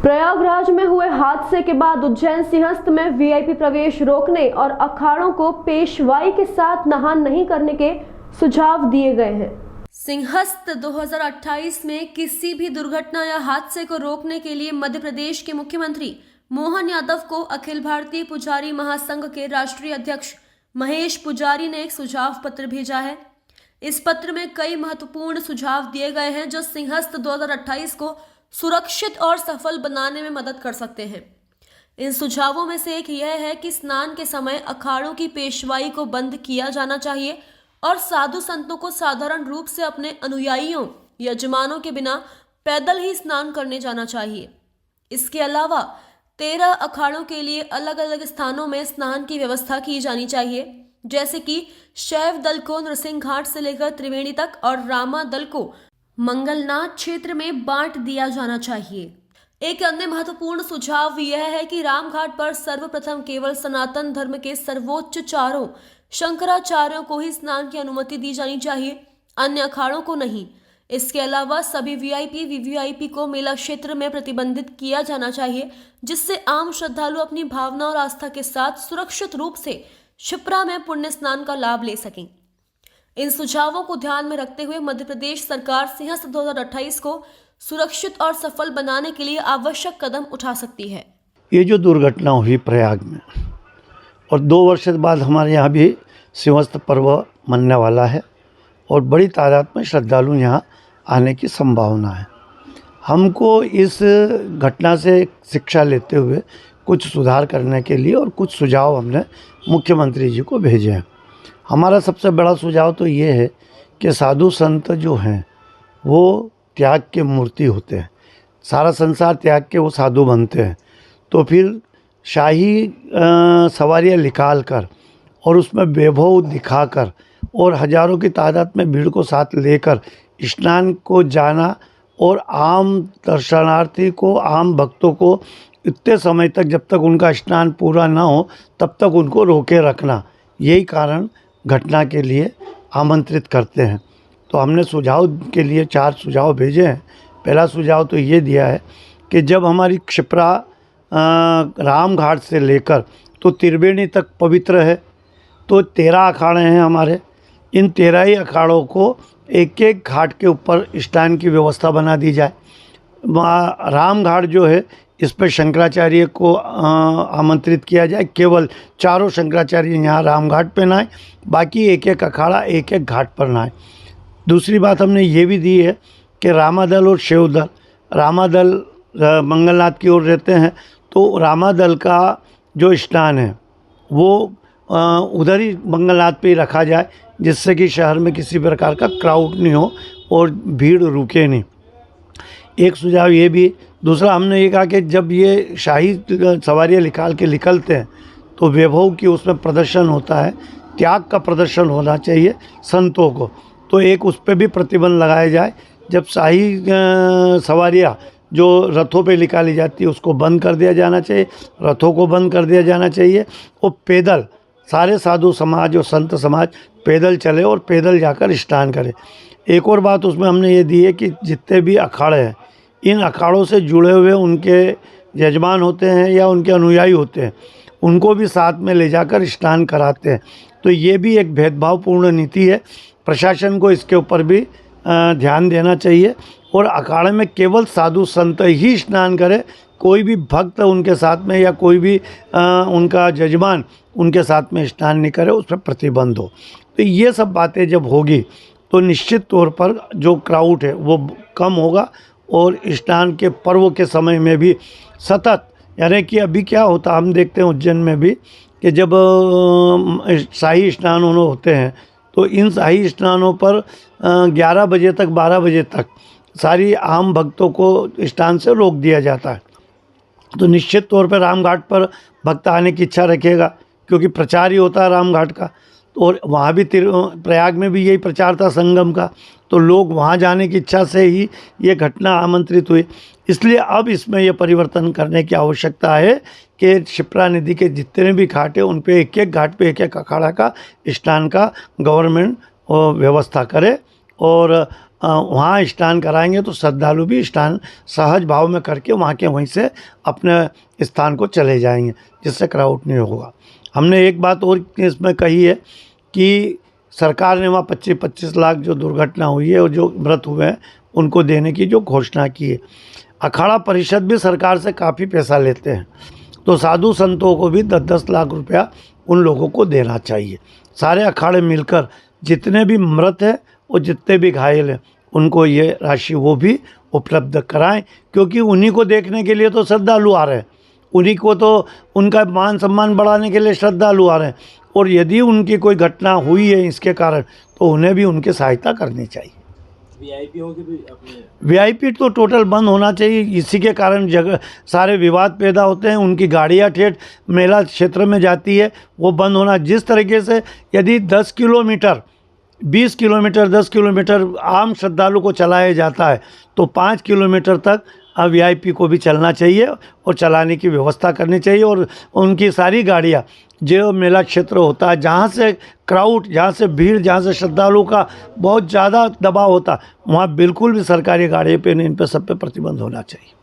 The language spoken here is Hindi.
प्रयागराज में हुए हादसे के बाद उज्जैन सिंहस्थ में वीआईपी प्रवेश रोकने और अखाड़ों को पेशवाई के साथ नहान नहीं करने के सुझाव दिए गए हैं। सिंहस्थ 2028 में किसी भी दुर्घटना या हादसे को रोकने के लिए मध्य प्रदेश के मुख्यमंत्री मोहन यादव को अखिल भारतीय पुजारी महासंघ के राष्ट्रीय अध्यक्ष महेश पुजारी ने एक सुझाव पत्र भेजा है। इस पत्र में कई महत्वपूर्ण सुझाव दिए गए हैं जो सिंहस्थ 2028 को सुरक्षित और सफल बनाने में मदद कर सकते हैं। इन सुझावों में से एक यह है कि स्नान के समय अखाड़ों की पेशवाई को बंद किया जाना चाहिए और साधु संतों को साधारण रूप से अपने अनुयायियों यजमानों के बिना पैदल ही स्नान करने जाना चाहिए। इसके अलावा 13 अखाड़ों के लिए अलग अलग स्थानों में स्नान की व्यवस्था की जानी चाहिए, जैसे कि शैव दल को नृसिंह घाट से लेकर त्रिवेणी तक और रामा दल को मंगलनाथ क्षेत्र में बांट दिया जाना चाहिए। एक अन्य महत्वपूर्ण सुझाव यह है कि रामघाट पर सर्वप्रथम केवल सनातन धर्म के सर्वोच्च चारों शंकराचार्यों को ही स्नान की अनुमति दी जानी चाहिए, अन्य अखाड़ों को नहीं। इसके अलावा सभी वीआईपी वीवीआईपी को मेला क्षेत्र में प्रतिबंधित किया जाना चाहिए, जिससे आम श्रद्धालु अपनी भावना और आस्था के साथ सुरक्षित रूप से क्षिप्रा में पुण्य स्नान का लाभ ले सकें। इन सुझावों को ध्यान में रखते हुए मध्य प्रदेश सरकार सिंहस्थ 2028 को सुरक्षित और सफल बनाने के लिए आवश्यक कदम उठा सकती है। ये जो दुर्घटना हुई प्रयाग में और 2 वर्ष बाद हमारे यहाँ भी सिंहस्थ पर्व मनने वाला है और बड़ी तादाद में श्रद्धालु यहाँ आने की संभावना है। हमको इस घटना से शिक्षा लेते हुए कुछ सुधार करने के लिए और कुछ सुझाव हमने मुख्यमंत्री जी को भेजे हैं। हमारा सबसे बड़ा सुझाव तो ये है कि साधु संत जो हैं वो त्याग के मूर्ति होते हैं, सारा संसार त्याग के वो साधु बनते हैं। तो फिर शाही सवारियाँ निकाल कर और उसमें वैभव दिखाकर और हजारों की तादाद में भीड़ को साथ लेकर स्नान को जाना और आम दर्शनार्थी को, आम भक्तों को इतने समय तक जब तक उनका स्नान पूरा ना हो तब तक उनको रोके रखना, यही कारण घटना के लिए आमंत्रित करते हैं। तो हमने सुझाव के लिए 4 सुझाव भेजे हैं। पहला सुझाव तो ये दिया है कि जब हमारी क्षिप्रा रामघाट से लेकर तो त्रिवेणी तक पवित्र है, तो 13 अखाड़े हैं हमारे। इन 13 ही अखाड़ों को एक एक घाट के ऊपर स्नान की व्यवस्था बना दी जाए। राम घाट जो है इस पर शंकराचार्य को आमंत्रित किया जाए, केवल चारों शंकराचार्य यहाँ राम घाट पर नहाए, बाकी एक एक अखाड़ा एक एक घाट पर नहाए। दूसरी बात हमने ये भी दी है कि रामादल और शिवदल, रामादल मंगलनाथ की ओर रहते हैं तो रामादल का जो स्नान है वो उधर ही मंगलनाथ पे ही रखा जाए, जिससे कि शहर में किसी प्रकार का क्राउड नहीं हो और भीड़ रुके नहीं। एक सुझाव ये भी। दूसरा हमने ये कहा कि जब ये शाही सवारियाँ निकाल के निकलते हैं तो वैभव की उसमें प्रदर्शन होता है, त्याग का प्रदर्शन होना चाहिए संतों को, तो एक उस पर भी प्रतिबंध लगाया जाए। जब शाही सवारियाँ जो रथों पे निकाली जाती है उसको बंद कर दिया जाना चाहिए, रथों को बंद कर दिया जाना चाहिए और पैदल सारे साधु समाज और संत समाज पैदल चले और पैदल जाकर स्नान करें। एक और बात उसमें हमने ये दी है कि जितने भी अखाड़े हैं, इन अखाड़ों से जुड़े हुए उनके यजमान होते हैं या उनके अनुयायी होते हैं, उनको भी साथ में ले जाकर स्नान कराते हैं। तो ये भी एक भेदभावपूर्ण नीति है। प्रशासन को इसके ऊपर भी ध्यान देना चाहिए और अखाड़े में केवल साधु संत ही स्नान करे, कोई भी भक्त उनके साथ में या कोई भी उनका यजमान उनके साथ में स्नान नहीं करे, उस पर प्रतिबंध हो। तो ये सब बातें जब होगी तो निश्चित तौर पर जो क्राउड है वो कम होगा और स्नान के पर्व के समय में भी सतत, यानी कि अभी क्या होता हम देखते हैं उज्जैन में भी कि जब शाही स्नान होते हैं तो इन शाही स्नानों पर 11 बजे तक 12 बजे तक सारी आम भक्तों को स्नान से रोक दिया जाता है। तो निश्चित तौर पर रामघाट पर भक्त आने की इच्छा रखेगा, क्योंकि प्रचार ही होता है रामघाट का, और वहाँ भी प्रयाग में भी यही प्रचार था संगम का, तो लोग वहाँ जाने की इच्छा से ही ये घटना आमंत्रित हुई। इसलिए अब इसमें यह परिवर्तन करने की आवश्यकता है कि क्षिप्रा नदी के जितने भी घाट हैं उन पे एक एक घाट पे एक एक अखाड़ा का स्नान का गवर्नमेंट व्यवस्था करे और वहाँ स्नान कराएंगे तो श्रद्धालु भी स्नान सहज भाव में करके वहाँ के वहीं से अपने स्थान को चले जाएंगे, जिससे क्राउड नहीं होगा। हमने एक बात और इसमें कही है कि सरकार ने वहाँ 25-25 लाख जो दुर्घटना हुई है और जो मृत हुए हैं उनको देने की जो घोषणा की है। अखाड़ा परिषद भी सरकार से काफ़ी पैसा लेते हैं, तो साधु संतों को भी 10-10 लाख रुपया उन लोगों को देना चाहिए। सारे अखाड़े मिलकर जितने भी मृत हैं और जितने भी घायल हैं उनको ये राशि वो भी उपलब्ध कराएं, क्योंकि उन्हीं को देखने के लिए तो श्रद्धालु आ रहे हैं, उन्हीं को तो उनका मान सम्मान बढ़ाने के लिए श्रद्धालु आ रहे हैं। और यदि उनकी कोई घटना हुई है इसके कारण तो उन्हें भी उनकी सहायता करनी चाहिए। वीआईपी होगी भी अपने वीआईपी तो टोटल बंद होना चाहिए। इसी के कारण जगह सारे विवाद पैदा होते हैं, उनकी गाड़ियाँ ठेठ मेला क्षेत्र में जाती है, वो बंद होना। जिस तरीके से यदि 10 किलोमीटर 20 किलोमीटर 10 किलोमीटर आम श्रद्धालु को चलाया जाता है तो 5 किलोमीटर तक वीआईपी को भी चलना चाहिए और चलाने की व्यवस्था करनी चाहिए। और उनकी सारी गाड़ियाँ जो मेला क्षेत्र होता है, जहाँ से क्राउड, जहाँ से भीड़, जहाँ से श्रद्धालुओं का बहुत ज़्यादा दबाव होता है, वहाँ बिल्कुल भी सरकारी गाड़ी पे इन पे सब पे प्रतिबंध होना चाहिए।